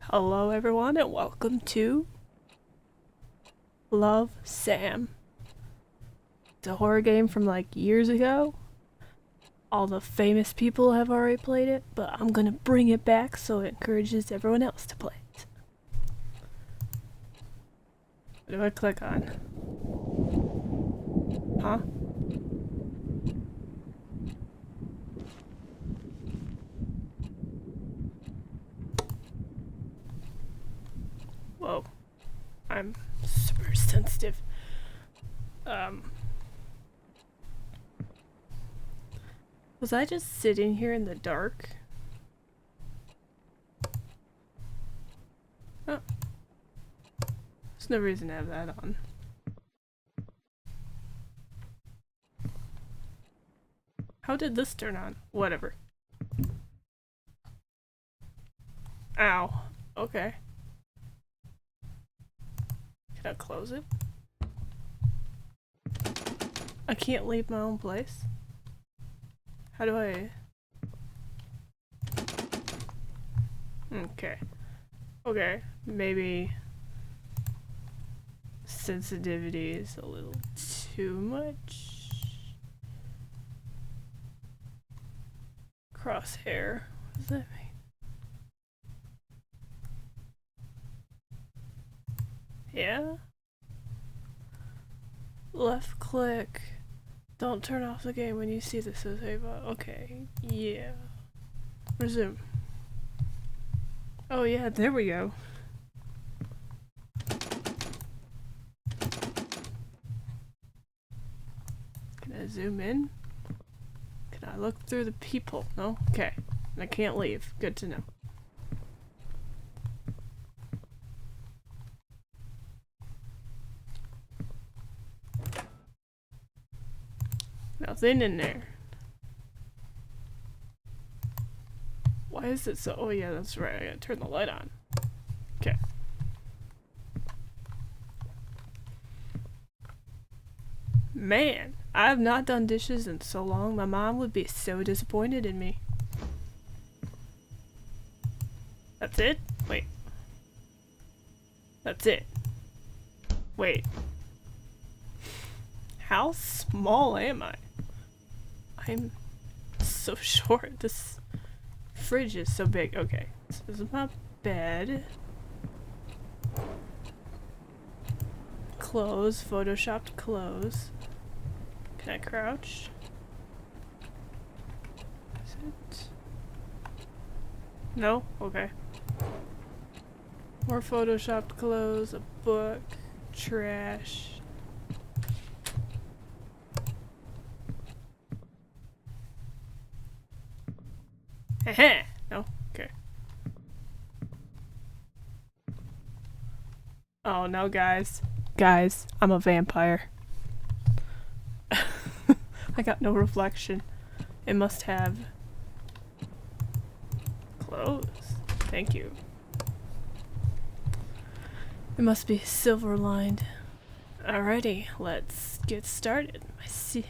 Hello everyone and welcome to Love Sam. It's a horror game from like years ago. All the famous people have already played it, but I'm gonna bring it back so it encourages everyone else to play it. What do I click on? Huh? Whoa. I'm super sensitive. Was I just sitting here in the dark? Oh. There's no reason to have that on. How did this turn on? Whatever. Ow. Okay. Can I close it? I can't leave my own place. How do I... Okay. Okay. Maybe... sensitivity is a little too much. Crosshair. What does that mean? Yeah? Left click. Don't turn off the game when you see this. Okay. Yeah. Resume. Oh yeah, there we go. Can I zoom in? Can I look through the people? No? Okay. I can't leave. Good to know. Nothing in there. Why is it so... Oh yeah, that's right. I gotta turn the light on. Okay. Man, I have not done dishes in so long. My mom would be so disappointed in me. That's it? Wait. That's it. Wait. How small am I? I'm so short. This fridge is so big. Okay, so this is my bed. Clothes, photoshopped clothes. Can I crouch? Is it? No? Okay. More photoshopped clothes, a book, trash. Heh. No? Okay. Oh no, guys. Guys, I'm a vampire. I got no reflection. It must have clothes. Thank you. It must be silver lined. Alrighty, let's get started.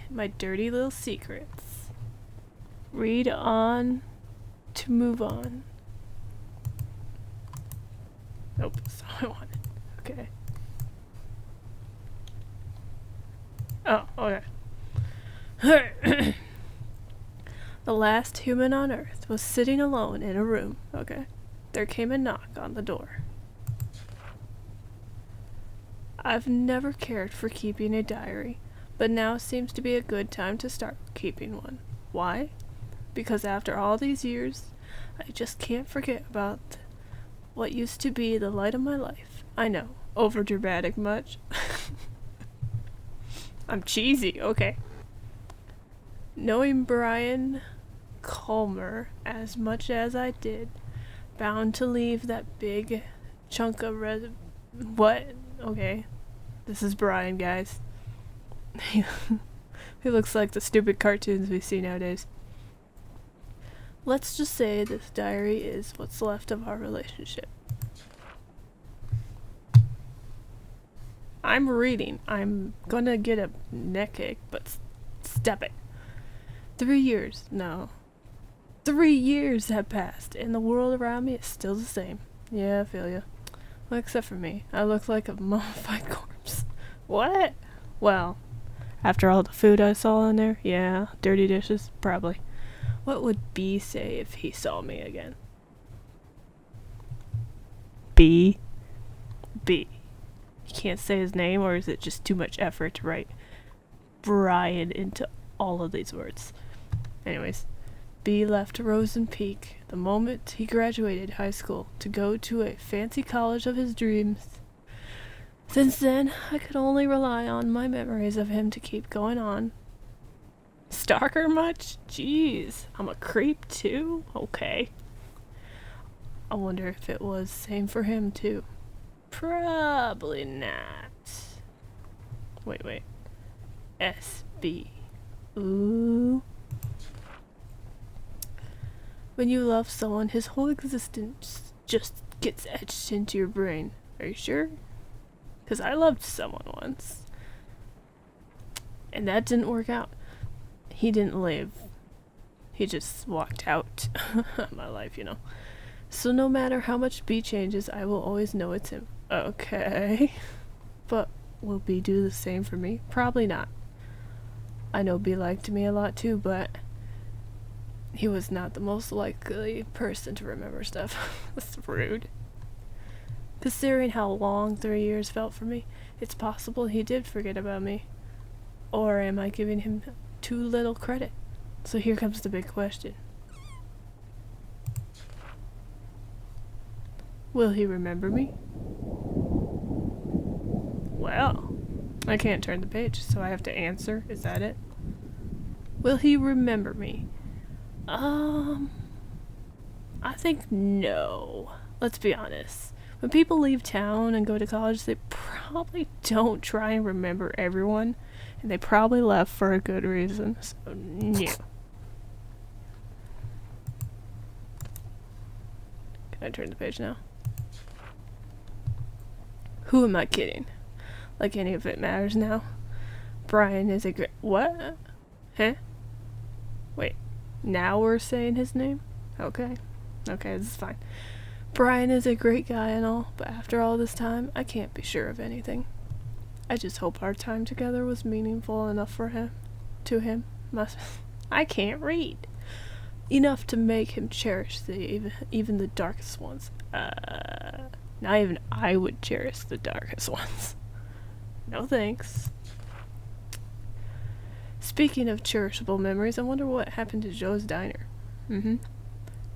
My dirty little secrets. Read on to move on. Nope, that's not what I wanted. Okay. Oh, okay. The last human on Earth was sitting alone in a room. Okay. There came a knock on the door. I've never cared for keeping a diary, but now seems to be a good time to start keeping one. Why? Because after all these years, I just can't forget about what used to be the light of my life. I know, overdramatic much. I'm cheesy, okay. Knowing Brian Culmer as much as I did, bound to leave that big chunk of what? Okay. This is Brian, guys. He looks like the stupid cartoons we see nowadays. Let's just say this diary is what's left of our relationship. I'm reading. I'm gonna get a neck ache, but step it. 3 years. No. 3 years have passed, and the world around me is still the same. Yeah, I feel ya. Well, except for me. I look like a mummified corpse. What? Well, after all the food I saw in there, yeah, dirty dishes, probably. What would B say if he saw me again? B? B. You can't say his name, or is it just too much effort to write Brian into all of these words? Anyways, B left Rosen Peak the moment he graduated high school to go to a fancy college of his dreams. Since then, I could only rely on my memories of him to keep going on. Stalker much? Jeez, I'm a creep too? Okay. I wonder if it was same for him too. Probably not. Wait. SB. Ooh. When you love someone, his whole existence just gets etched into your brain. Are you sure? Because I loved someone once. And that didn't work out. He didn't live. He just walked out of my life, you know. So no matter how much B changes, I will always know it's him. Okay. But will B do the same for me? Probably not. I know B liked me a lot too, but he was not the most likely person to remember stuff. That's rude. Considering how long 3 years felt for me, it's possible he did forget about me. Or am I giving him too little credit? So here comes the big question. Will he remember me? Well, I can't turn the page, so I have to answer. Is that it? Will he remember me? I think no. Let's be honest. When people leave town and go to college, they probably don't try and remember everyone, and they probably left for a good reason. So, no. Can I turn the page now? Who am I kidding? Like any of it matters now. Brian is a great... What? Huh? Wait. Now we're saying his name? Okay, this is fine. Brian is a great guy and all, but after all this time, I can't be sure of anything. I just hope our time together was meaningful enough for him. To him. I can't read. Enough to make him cherish even the darkest ones. Not even I would cherish the darkest ones. No thanks. Speaking of cherishable memories, I wonder what happened to Joe's Diner.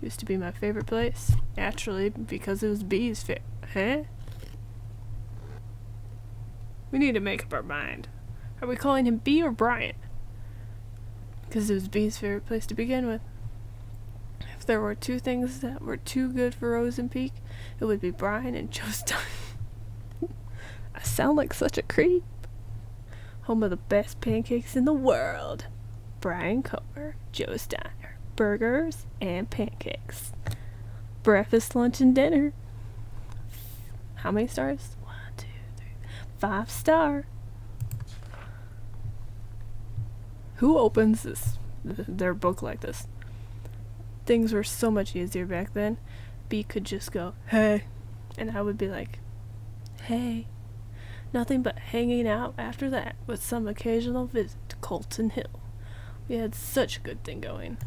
Used to be my favorite place. Naturally, because it was B's Huh? We need to make up our mind. Are we calling him B or Brian? Because it was B's favorite place to begin with. If there were two things that were too good for Rosen Peak, it would be Brian and Joe's Diner. I sound like such a creep. Home of the best pancakes in the world. Brian Comer, Joe's Diner. Burgers and pancakes. Breakfast, lunch, and dinner. How many stars? 1, 2, 3. 5 star. Who opens their book like this? Things were so much easier back then. B could just go, hey, and I would be like, hey. Nothing but hanging out after that with some occasional visit to Colton Hill. We had such a good thing going.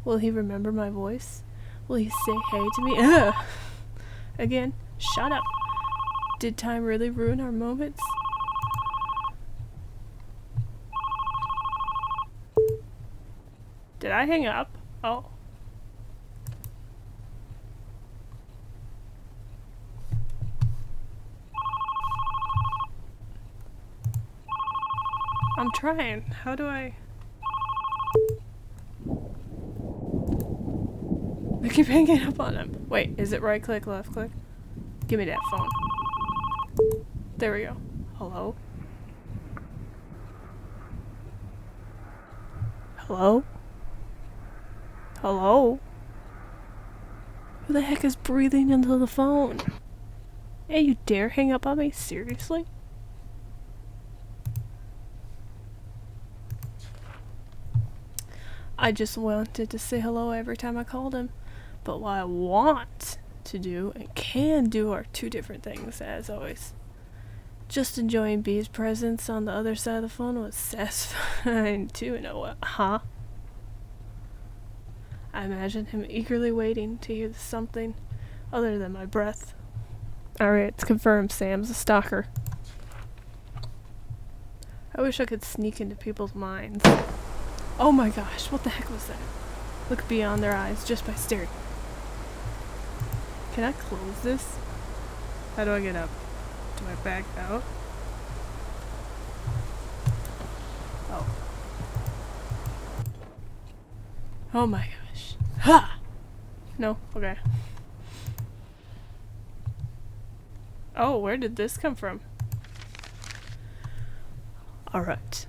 Will he remember my voice? Will he say hey to me? Ugh. Again, shut up. Did time really ruin our moments? Did I hang up? Oh. I'm trying. How do I... I keep hanging up on him. Wait, is it right click, left click? Give me that phone. There we go. Hello? Hello? Hello? Who the heck is breathing into the phone? Hey, you dare hang up on me? Seriously? I just wanted to say hello every time I called him, But what I want to do and can do are two different things, as always. Just enjoying B's presence on the other side of the phone was satisfying too, you know what, huh? I imagine him eagerly waiting to hear something other than my breath. Alright, it's confirmed Sam's a stalker. I wish I could sneak into people's minds. Oh my gosh, what the heck was that? Look beyond their eyes just by staring. Can I close this? How do I get up? Do I back out? Oh. Oh my gosh. Ha! No? Okay. Oh, where did this come from? Alright.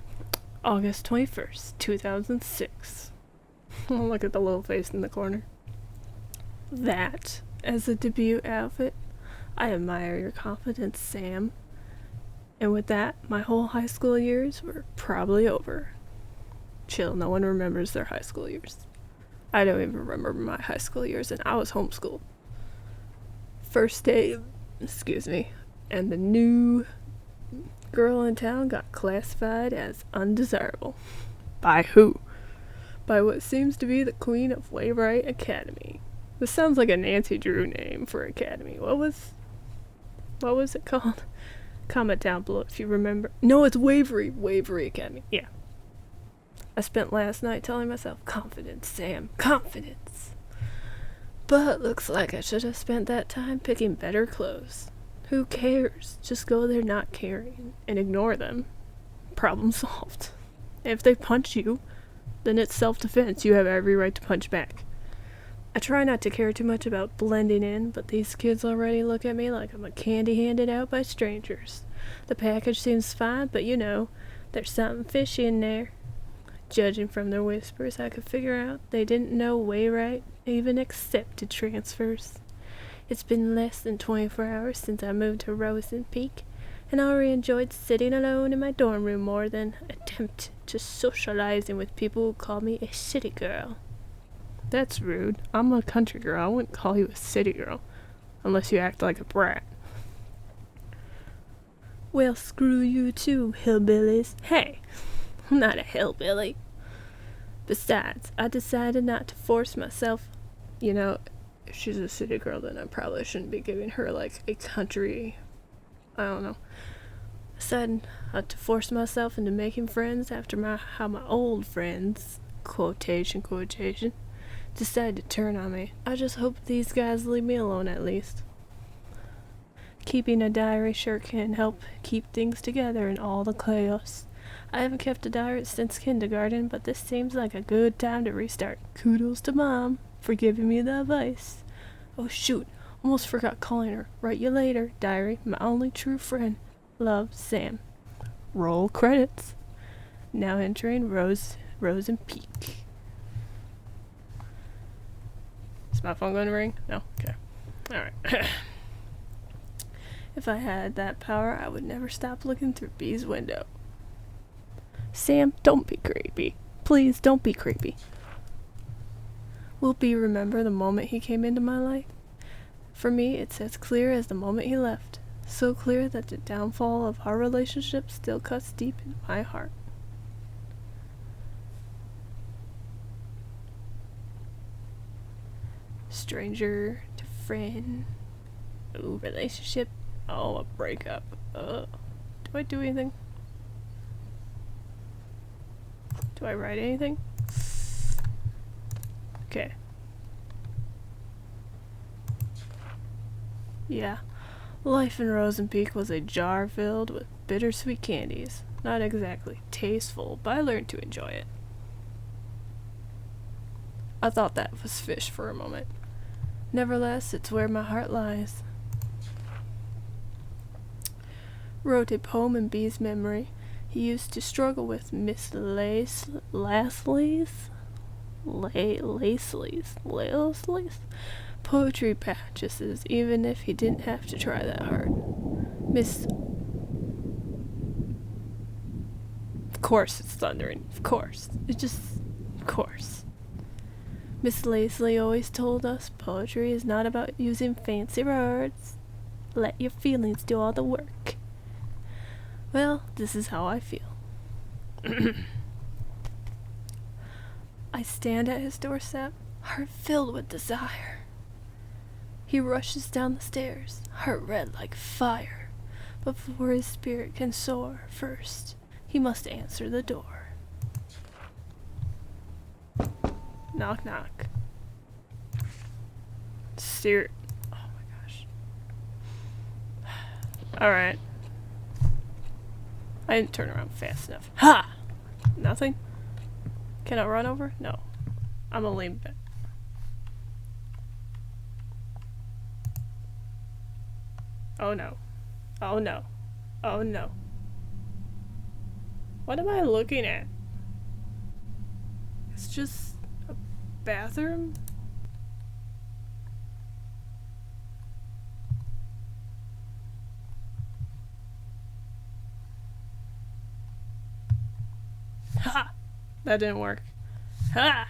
August 21st, 2006. Look at the little face in the corner. That, as a debut outfit, I admire your confidence, Sam. And with that, my whole high school years were probably over. Chill, no one remembers their high school years. I don't even remember my high school years, and I was homeschooled. First day, and the new girl in town got classified as undesirable. By who? By what seems to be the queen of Waverite Academy. This sounds like a Nancy Drew name for academy. What was it called? Comment down below if you remember. No, it's Waverly Academy. Yeah. I spent last night telling myself, confidence, Sam, confidence. But looks like I should have spent that time picking better clothes. Who cares? Just go there not caring and ignore them. Problem solved. If they punch you, then it's self-defense. You have every right to punch back. I try not to care too much about blending in, but these kids already look at me like I'm a candy handed out by strangers. The package seems fine, but you know, there's something fishy in there. Judging from their whispers, I could figure out they didn't know Wayrite even accepted transfers. It's been less than 24 hours since I moved to Rosen Peak, and I already enjoyed sitting alone in my dorm room more than attempt to socializing with people who call me a city girl. That's rude. I'm a country girl. I wouldn't call you a city girl. Unless you act like a brat. Well, screw you too, hillbillies. Hey, I'm not a hillbilly. Besides, I decided not to force myself. You know, if she's a city girl, then I probably shouldn't be giving her, like, a country... I don't know. I decided not to force myself into making friends after how my old friends, quotation, decided to turn on me. I just hope these guys leave me alone at least. Keeping a diary sure can help keep things together in all the chaos. I haven't kept a diary since kindergarten, but this seems like a good time to restart. Kudos to Mom for giving me the advice. Oh shoot, almost forgot calling her. Write you later, diary, my only true friend. Love, Sam. Roll credits. Now entering Rosen Peak. Is my phone going to ring? No? Okay. Alright. If I had that power, I would never stop looking through B's window. Sam, don't be creepy. Please, don't be creepy. Will B remember the moment he came into my life? For me, it's as clear as the moment he left. So clear that the downfall of our relationship still cuts deep into my heart. Stranger to friend. Ooh, relationship. Oh, a breakup. Do I do anything? Do I write anything? Okay. Yeah. Life in Rosen Peak was a jar filled with bittersweet candies. Not exactly tasteful, but I learned to enjoy it. I thought that was fish for a moment. Nevertheless, it's where my heart lies. Wrote a poem in B's memory. He used to struggle with Miss Lasley's poetry practices, even if he didn't have to try that hard. Of course it's thundering. Of course. Of course. Miss Leslie always told us poetry is not about using fancy words. Let your feelings do all the work. Well, this is how I feel. I stand at his doorstep, heart filled with desire. He rushes down the stairs, heart red like fire. But before his spirit can soar, first, he must answer the door. Knock, knock. Oh my gosh. Alright. I didn't turn around fast enough. Ha! Nothing? Can I run over? No. I'm gonna lean back. Oh no. Oh no. Oh no. What am I looking at? It's just a bathroom? Ha! That didn't work. Ha!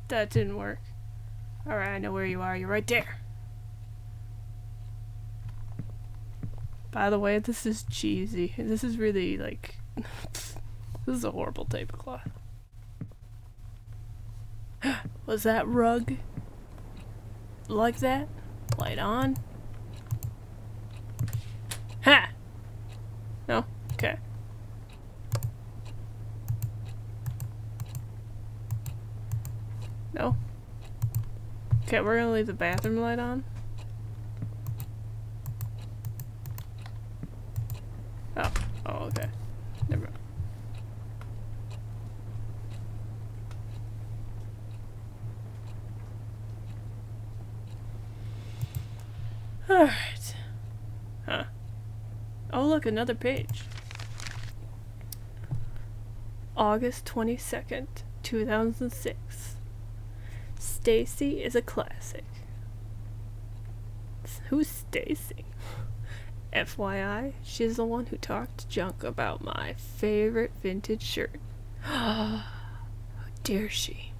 That didn't work. Alright, I know where you are. You're right there. By the way, this is cheesy. This is really, like... this is a horrible tablecloth. Was that rug like that? Light on? Ha! No? Okay. No? Okay, we're gonna leave the bathroom light on. Oh, okay. Never mind. Alright. Huh. Oh, look, another page. August 22nd, 2006. Stacy is a classic. Who's Stacy? FYI, she's the one who talked junk about my favorite vintage shirt. How dare she?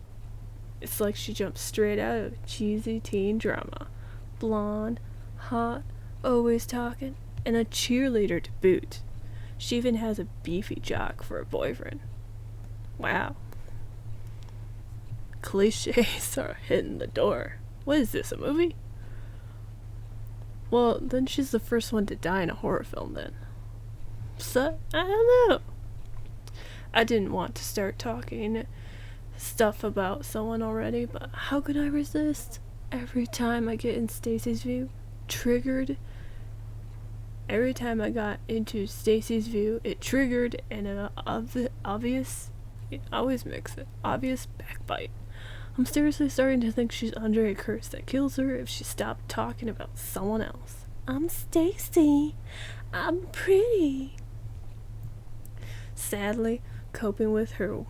It's like she jumped straight out of a cheesy teen drama. Blonde, hot, always talking, and a cheerleader to boot. She even has a beefy jock for a boyfriend. Wow. Cliches are hitting the door. What is this, a movie? Well, then she's the first one to die in a horror film then. So, I don't know. I didn't want to start talking stuff about someone already, but how could I resist? Every time I get in Stacy's view, triggered. Every time I got into Stacy's view, it triggered an obvious, I always mix it, obvious backbite. I'm seriously starting to think she's under a curse that kills her if she stopped talking about someone else. I'm Stacy. I'm pretty. Sadly, coping with her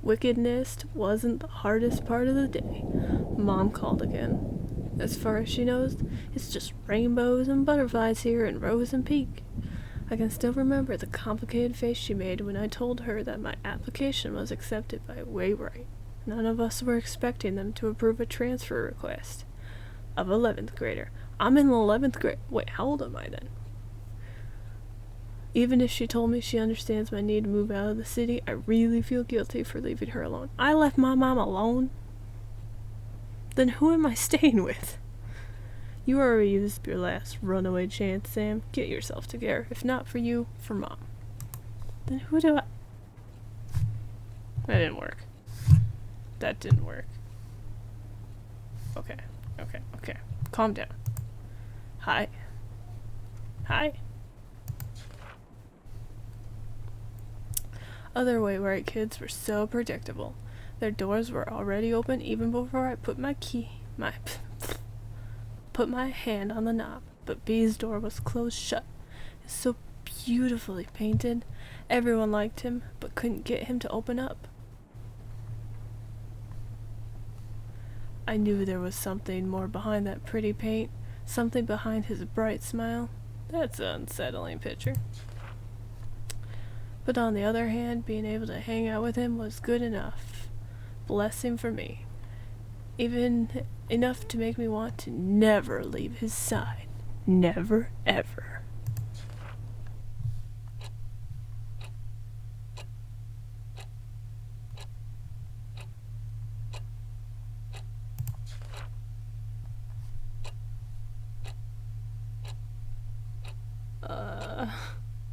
wickedness wasn't the hardest part of the day. Mom called again. As far as she knows, it's just rainbows and butterflies here in Rose and Peak. I can still remember the complicated face she made when I told her that my application was accepted by Waywright. None of us were expecting them to approve a transfer request. Of 11th grader. I'm in 11th grade. Wait, how old am I then? Even if she told me she understands my need to move out of the city, I really feel guilty for leaving her alone. I left my mom alone? Then who am I staying with? You already used your last runaway chance, Sam. Get yourself together. If not for you, for Mom. Then who do I... That didn't work. That didn't work. Okay. Calm down. Hi. Other Waywright kids were so predictable. Their doors were already open even before I put my hand on the knob. But B's door was closed shut. It's so beautifully painted. Everyone liked him, but couldn't get him to open up. I knew there was something more behind that pretty paint, something behind his bright smile. That's an unsettling picture. But on the other hand, being able to hang out with him was good enough. Blessing for me. even enough to make me want to never leave his side. Never, ever.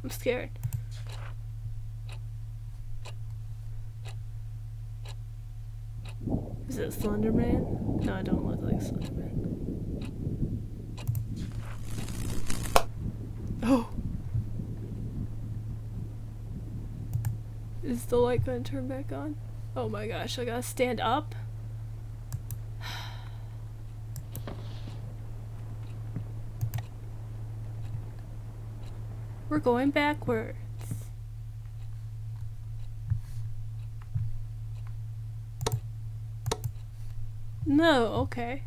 I'm scared. Is it Slender Man? No, I don't look like Slender Man. Oh! Is the light gonna turn back on? Oh my gosh, I gotta stand up? We're going backwards. No, okay.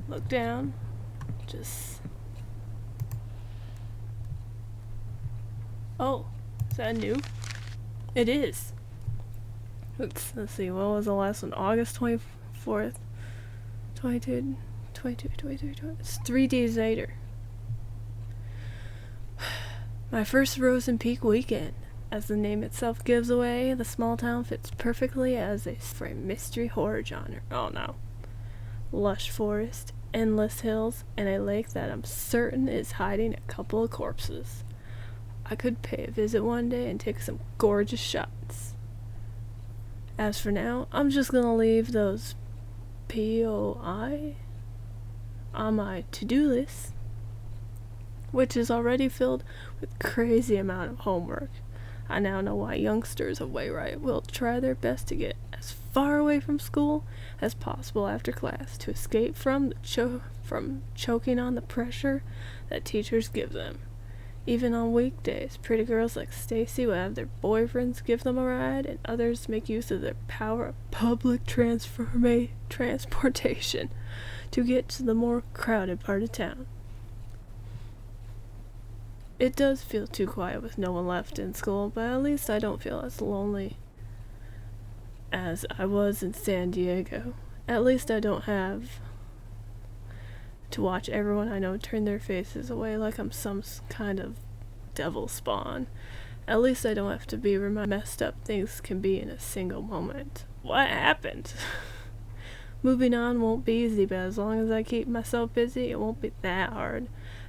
Look down. Just... Oh, is that new? It is. Let's see, what was the last one? August 24th. 22. It's 3 days later. My first Rose and Peak weekend. As the name itself gives away, the small town fits perfectly as for a mystery horror genre. Oh no. Lush forest, endless hills, and a lake that I'm certain is hiding a couple of corpses. I could pay a visit one day and take some gorgeous shots. As for now, I'm just gonna leave those POI on my to-do list, which is already filled with crazy amount of homework. I now know why youngsters of Wayrite will try their best to get as far away from school as possible after class to escape from choking on the pressure that teachers give them. Even on weekdays, pretty girls like Stacy will have their boyfriends give them a ride, and others make use of their power of public transportation to get to the more crowded part of town. It does feel too quiet with no one left in school, but at least I don't feel as lonely as I was in San Diego. At least I don't have to watch everyone I know turn their faces away like I'm some kind of devil spawn. At least I don't have to be reminded how messed up things can be in a single moment. What happened? Moving on won't be easy, but as long as I keep myself busy, it won't be that hard.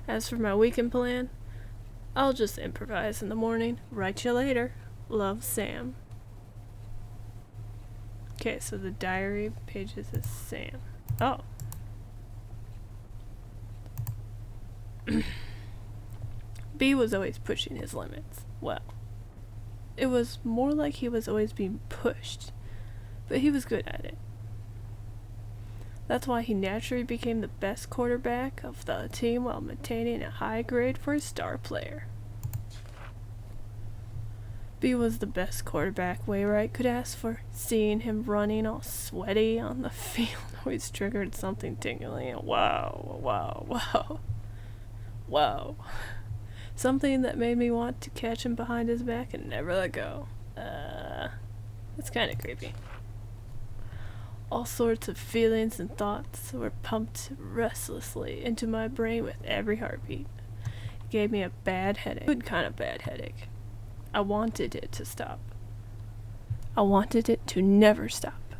As for my weekend plan, I'll just improvise in the morning. Write you later. Love, Sam. Okay, so the diary pages is Sam. Oh. B was always pushing his limits. Well, it was more like he was always being pushed, but he was good at it. That's why he naturally became the best quarterback of the team while maintaining a high grade for a star player. B was the best quarterback Wayrite could ask for. Seeing him running all sweaty on the field always triggered something tingling. Wow. Something that made me want to catch him behind his back and never let go. It's kind of creepy. All sorts of feelings and thoughts were pumped restlessly into my brain with every heartbeat. It gave me a bad headache. Good kind of bad headache. I wanted it to stop. I wanted it to never stop.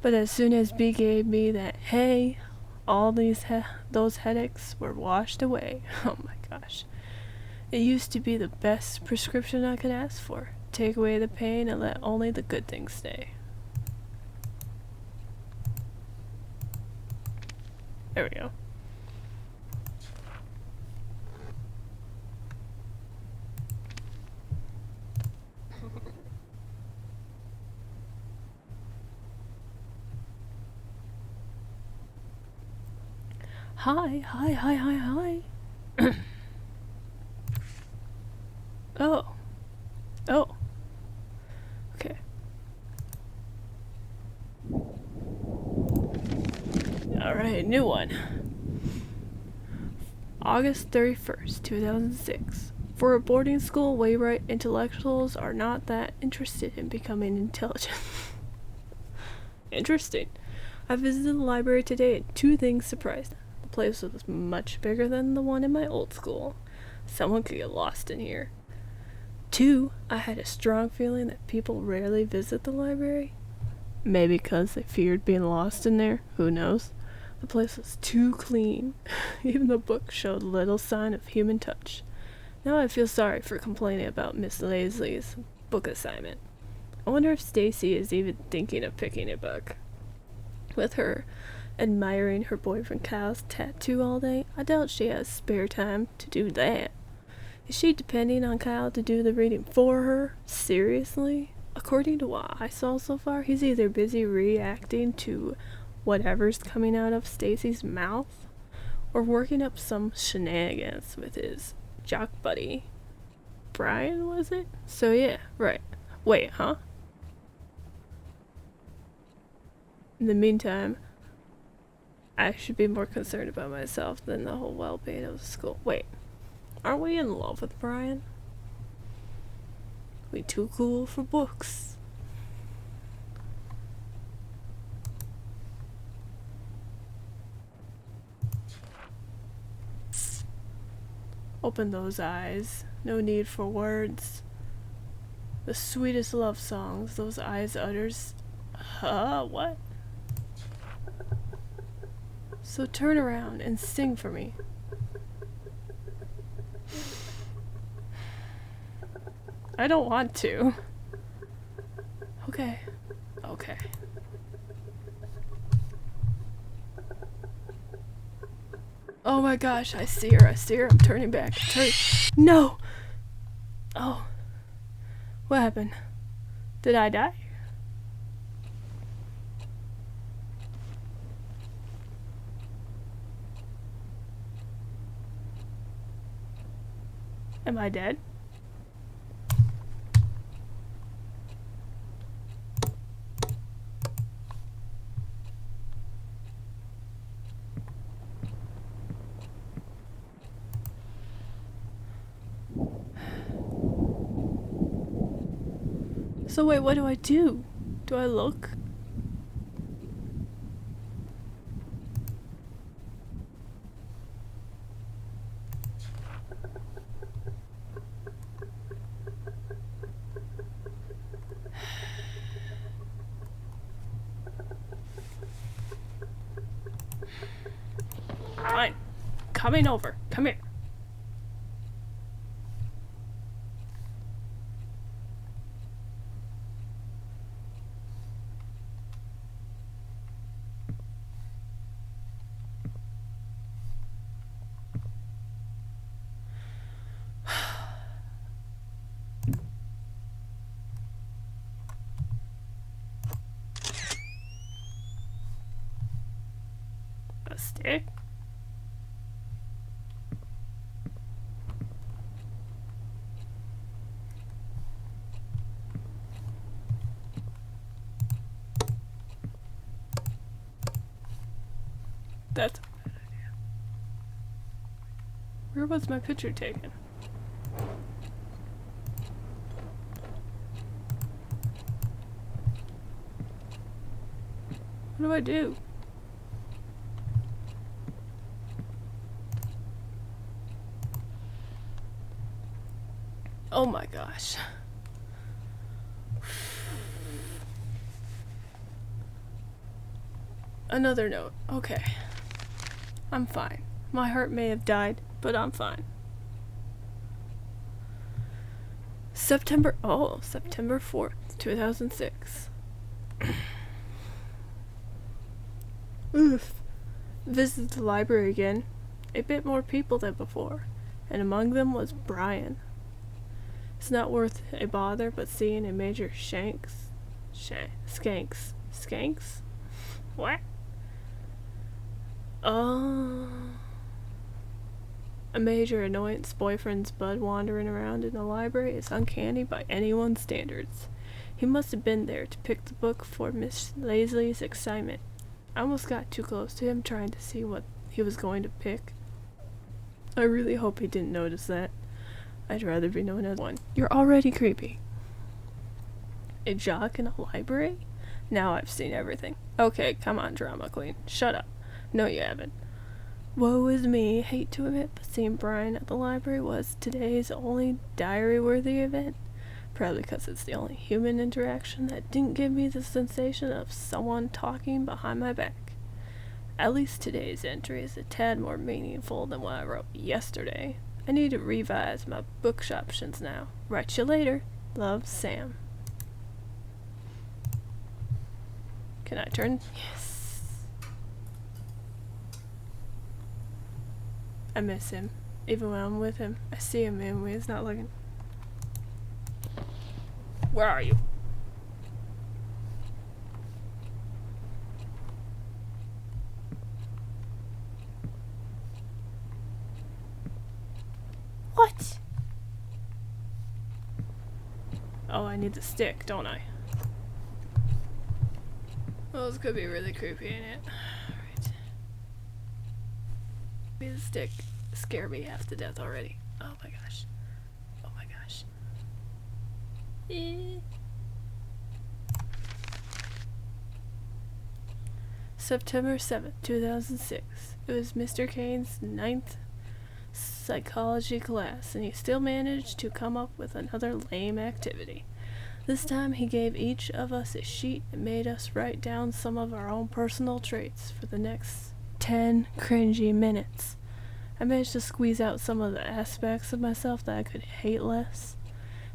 But as soon as B gave me that hey, all those headaches were washed away. Oh my gosh. It used to be the best prescription I could ask for. Take away the pain and let only the good things stay. There we go. Hi. Oh. Okay. Alright, new one. August 31st, 2006. For a boarding school, Wayrite intellectuals are not that interested in becoming intelligent. Interesting. I visited the library today and two things surprised me. The place was much bigger than the one in my old school. Someone could get lost in here. 2, I had a strong feeling that people rarely visit the library. Maybe because they feared being lost in there, who knows? The place was too clean. Even the book showed little sign of human touch. Now I feel sorry for complaining about Miss Lazley's book assignment. I wonder if Stacy is even thinking of picking a book. With her admiring her boyfriend Kyle's tattoo all day, I doubt she has spare time to do that. Is she depending on Kyle to do the reading for her? Seriously? According to what I saw so far, he's either busy reacting to whatever's coming out of Stacy's mouth, or working up some shenanigans with his jock buddy. Brian, was it? So yeah, right. Wait, huh? In the meantime, I should be more concerned about myself than the whole well-being of the school. Wait, aren't we in love with Brian? We too cool for books. Open those eyes. No need for words. The sweetest love songs those eyes utters. What? So turn around and sing for me. I don't want to. Okay. Oh my gosh, I see her, I'm turning back. No! Oh. What happened? Did I die? Am I dead? So wait, what do I do? Do I look? Fine. Coming over. Come here. A stick? That's a bad idea. Where was my picture taken? What do I do? Oh my gosh. Another note. Okay. I'm fine. My heart may have died, but I'm fine. September 4th, 2006. Oof. Visited the library again. A bit more people than before, and among them was Brian. It's not worth a bother, but seeing a major skanks. What? A major annoyance boyfriend's bud wandering around in the library is uncanny by anyone's standards. He must have been there to pick the book for Miss Lazley's assignment. I almost got too close to him trying to see what he was going to pick. I really hope he didn't notice that. I'd rather be known as one. You're already creepy. A jock in a library? Now I've seen everything. Okay, come on, drama queen. Shut up. No, you haven't. Woe is me, hate to admit, but seeing Brian at the library was today's only diary-worthy event. Probably because it's the only human interaction that didn't give me the sensation of someone talking behind my back. At least today's entry is a tad more meaningful than what I wrote yesterday. I need to revise my bookshop options now. Write you later. Love, Sam. Can I turn? Yes. I miss him. Even when I'm with him, I see him even when he's not looking. Where are you? What? Oh, I need the stick, don't I? Well, this could be really creepy, ain't it? Alright. Maybe the stick scared me half to death already. Oh my gosh. Oh my gosh. September 7th, 2006. It was Mr. Kane's 9th psychology class, and he still managed to come up with another lame activity. This time he gave each of us a sheet and made us write down some of our own personal traits for the next 10 cringy minutes. I managed to squeeze out some of the aspects of myself that I could hate less.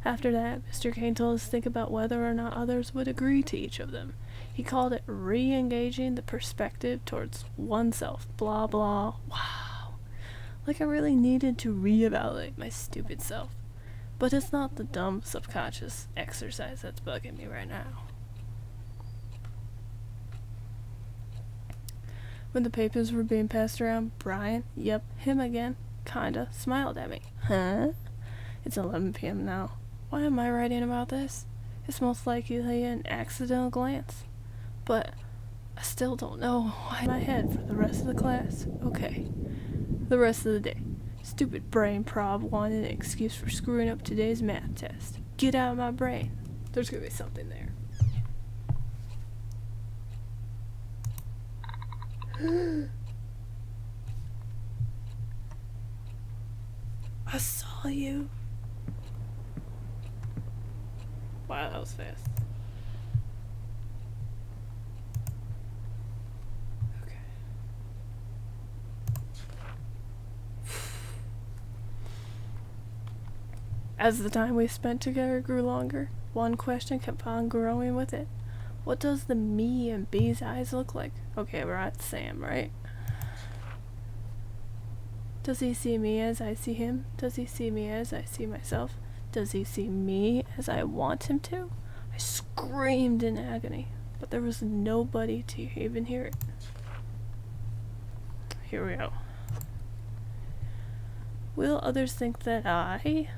After that, Mr. Kane told us to think about whether or not others would agree to each of them. He called it re-engaging the perspective towards oneself. Blah blah. Wow. Like I really needed to reevaluate my stupid self. But it's not the dumb subconscious exercise that's bugging me right now. When the papers were being passed around, Brian, yep, him again, kinda, smiled at me. Huh? It's 11 p.m. now. Why am I writing about this? It's most likely an accidental glance. But I still don't know why in my head for the rest of the class. Okay. The rest of the day. Stupid brain prob wanted an excuse for screwing up today's math test. Get out of my brain. There's gonna be something there. I saw you. Wow, that was fast. Okay. As the time we spent together grew longer, one question kept on growing with it. What does the me in B's eyes look like? Okay, we're at Sam, right? Does he see me as I see him? Does he see me as I see myself? Does he see me as I want him to? I screamed in agony, but there was nobody to even hear it. Here we go. Will others think that I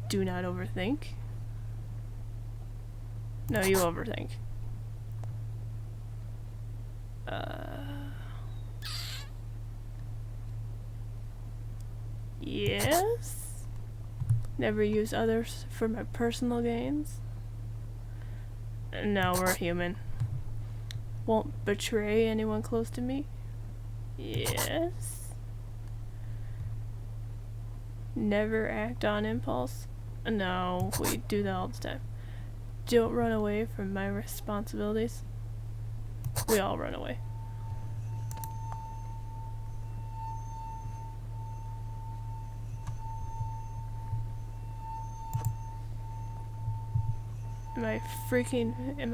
do not overthink? No, you overthink. Yes? Never use others for my personal gains? No, we're human. Won't betray anyone close to me? Yes? Never act on impulse? No, we do that all the time. Don't run away from my responsibilities? We all run away. Am I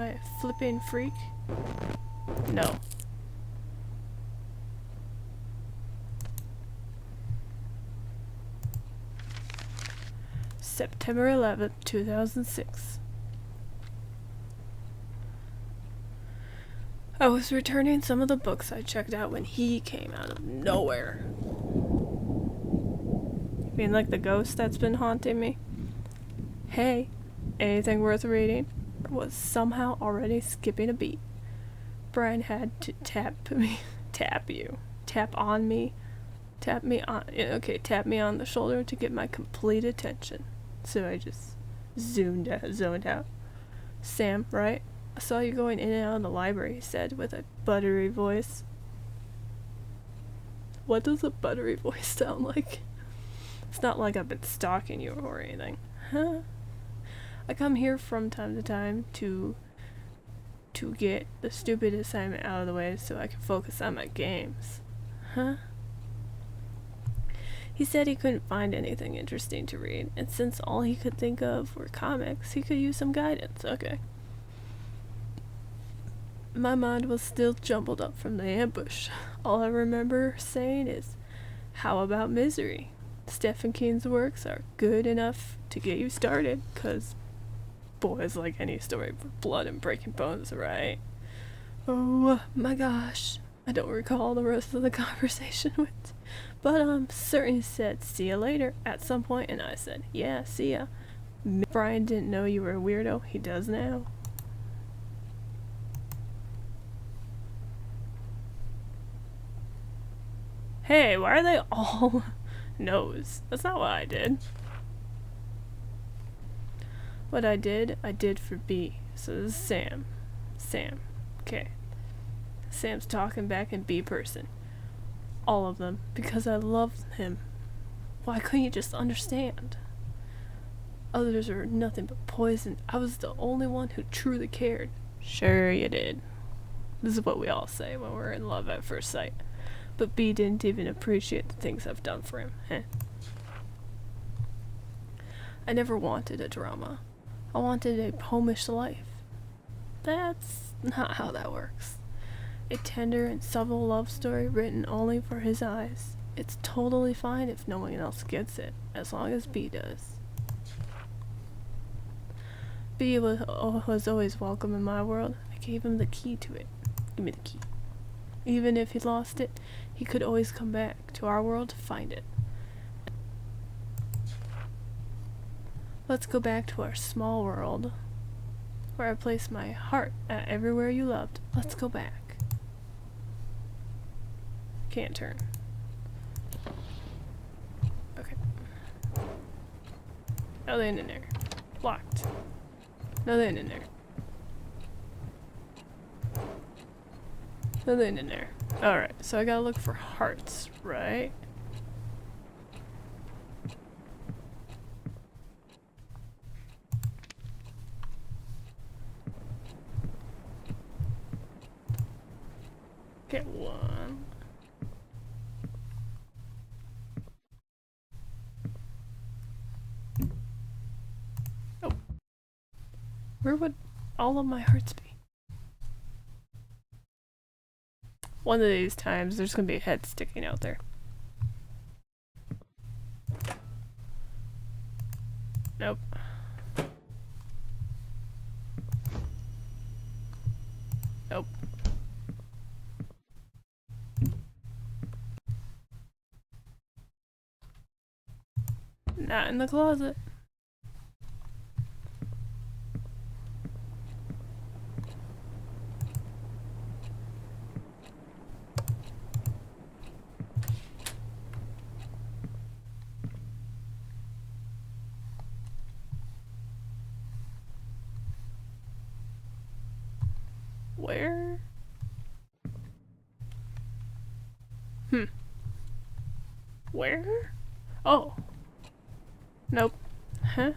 a flipping freak? No. September 11th, 2006. I was returning some of the books I checked out when he came out of nowhere. You mean like the ghost that's been haunting me? Hey, anything worth reading? Was somehow already skipping a beat. Brian had to tap me on the shoulder to get my complete attention. So I just zoned out. Sam, right? I saw you going in and out of the library, he said with a buttery voice. What does a buttery voice sound like? It's not like I've been stalking you or anything. Huh? I come here from time to time to get the stupid assignment out of the way so I can focus on my games. Huh? He said he couldn't find anything interesting to read, and since all he could think of were comics, he could use some guidance. Okay. My mind was still jumbled up from the ambush. All I remember saying is, how about Misery? Stephen King's works are good enough to get you started, 'cause boys like any story with blood and breaking bones, right? Oh my gosh. I don't recall the rest of the conversation but I'm certain he said, see ya later, at some point, and I said, yeah, see ya. Brian didn't know you were a weirdo. He does now. Hey, why are they all nose? That's not what I did. What I did for B. So this is Sam. Sam. Okay. Sam's talking back in B person. All of them. Because I love him. Why couldn't you just understand? Others are nothing but poison. I was the only one who truly cared. Sure you did. This is what we all say when we're in love at first sight. But B didn't even appreciate the things I've done for him. I never wanted a drama. I wanted a poemish life. That's not how that works. A tender and subtle love story written only for his eyes. It's totally fine if no one else gets it, as long as B does. B was always welcome in my world. I gave him the key to it. Give me the key. Even if he lost it, he could always come back to our world to find it. Let's go back to our small world, where I placed my heart at everywhere you loved. Let's go back. Can't turn. Okay. Nothing in there. Locked. Nothing in there. Nothing in there. Alright, so I gotta look for hearts, right? Get one. Oh. Where would all of my hearts be? One of these times, there's gonna be a head sticking out there. Nope. Nope. Not in the closet. Where? Where? Oh. Nope. Huh?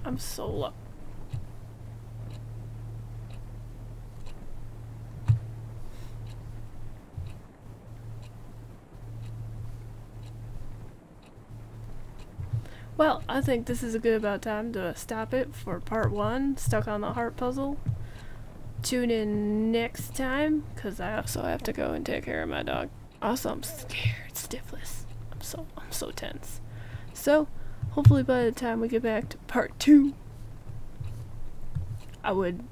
I'm so low. Well, I think this is a good about time to stop it for part 1, Stuck on the Heart Puzzle. Tune in next time, because I also have to go and take care of my dog. Also, I'm scared stiffless. I'm so tense. So, hopefully by the time we get back to part 2, I would